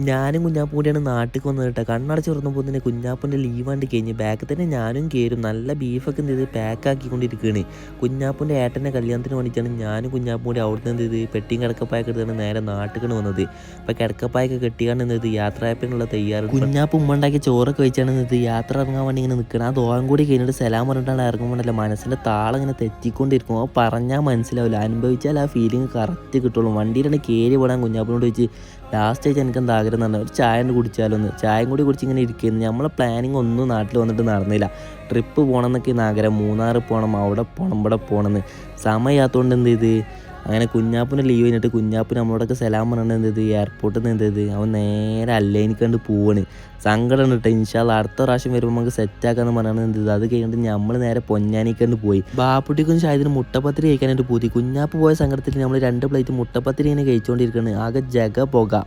ഞാനും കുഞ്ഞാപ്പും കൂടിയാണ് നാട്ടിലേക്ക് വന്നത് കേട്ടോ. കണ്ണടച്ച് തുറന്നപ്പോൾ തന്നെ കുഞ്ഞാപ്പൂൻ്റെ ലീവാണ്ട് കഴിഞ്ഞ് ബാക്കിൽ തന്നെ ഞാനും കയറും. നല്ല ബീഫൊക്കെ എന്ത് ചെയ്ത് പാക്കാക്കിക്കൊണ്ടിരിക്കുകയാണ്. കുഞ്ഞാപ്പൂൻ്റെ ഏട്ടൻ്റെ കല്യാണത്തിന് വേണ്ടിയിട്ടാണ് ഞാനും കുഞ്ഞാപ്പും കൂടി അവിടുന്ന് എന്ത് ചെയ്ത് പെട്ടിയും കിടക്കപ്പായൊക്കെ എടുത്താണ് നേരെ നാട്ടിലേക്കാണ് വന്നത്. അപ്പോൾ കിടക്കപ്പായൊക്കെ കെട്ടിയാണ് എന്ത് യാത്രായപ്പിനുള്ള തയ്യാറ്. കുഞ്ഞാപ്പ് ഉമ്മ ഉണ്ടാക്കിയ ചോറൊക്കെ വെച്ചാണ് എന്ത് യാത്ര ഇറങ്ങാൻ വേണ്ടി ഇങ്ങനെ നിൽക്കണം. ആ ദോളം കൂടി കഴിഞ്ഞിട്ട് സലാം പറഞ്ഞിട്ടാണ് ഇറങ്ങുമ്പോഴല്ല മനസ്സിൻ്റെ താളം ഇങ്ങനെ തെറ്റിക്കൊണ്ടിരിക്കും. അത് പറഞ്ഞാൽ മനസ്സിലാവില്ല, അനുഭവിച്ചാൽ ആ ഫീലിംഗ് കറക്റ്റ് കിട്ടുള്ളൂ. വണ്ടിയിലാണ് കയറി പോടാൻ കുഞ്ഞാപ്പിനോട് ചോദിച്ച് ലാസ്റ്റ് ആയിട്ട് എനിക്ക് എന്താ ആഗ്രഹം എന്ന് പറഞ്ഞാൽ ഒരു ചായ കുടിച്ചാലൊന്ന് ചായയും കൂടി കുടിച്ച് ഇങ്ങനെ ഇരിക്കുന്നു. നമ്മളെ പ്ലാനിങ് ഒന്നും നാട്ടിൽ വന്നിട്ട് നടന്നില്ല. ട്രിപ്പ് പോകണം എന്നൊക്കെ ആഗ്രഹം, മൂന്നാർ പോകണം, അവിടെ പോകണം, ഇവിടെ പോകണമെന്ന്. സമയമാകാത്തതുകൊണ്ട് എന്ത് ചെയ്ത് അങ്ങനെ കുഞ്ഞാപ്പിന് ലീവ് കഴിഞ്ഞിട്ട് കുഞ്ഞാപ്പിന് നമ്മളോടൊക്കെ സലാം പറഞ്ഞിട്ട് എന്ത് ചെയ്ത് എയർപോർട്ടിൽ നിന്ന് എന്ത് ചെയ്ത് അവൻ നേരെ അല്ലേനിക്ക് കണ്ട് പോവാണ്. സങ്കടം കേട്ടോ. ഇൻഷാല്ലാ അടുത്ത പ്രാവശ്യം വരുമ്പോൾ നമുക്ക് സെറ്റാക്കാന്ന് പറഞ്ഞാൽ എന്ത് ചെയ്ത് അത് കഴിഞ്ഞിട്ട് നമ്മൾ നേരെ പൊന്നാനിക്കണ്ട് പോയി. ബാപ്പുട്ടിക്കും ഷായതിന് മുട്ടപ്പത്തിരി കഴിക്കാനായിട്ട് പോയി. കുഞ്ഞാപ്പ് പോയ സങ്കടത്തിൽ നമ്മൾ 2 പ്ലേറ്റ് മുട്ടപ്പത്തിരി ഇങ്ങനെ കഴിച്ചുകൊണ്ടിരിക്കുകയാണ്. ആകെ ജഗ പുക.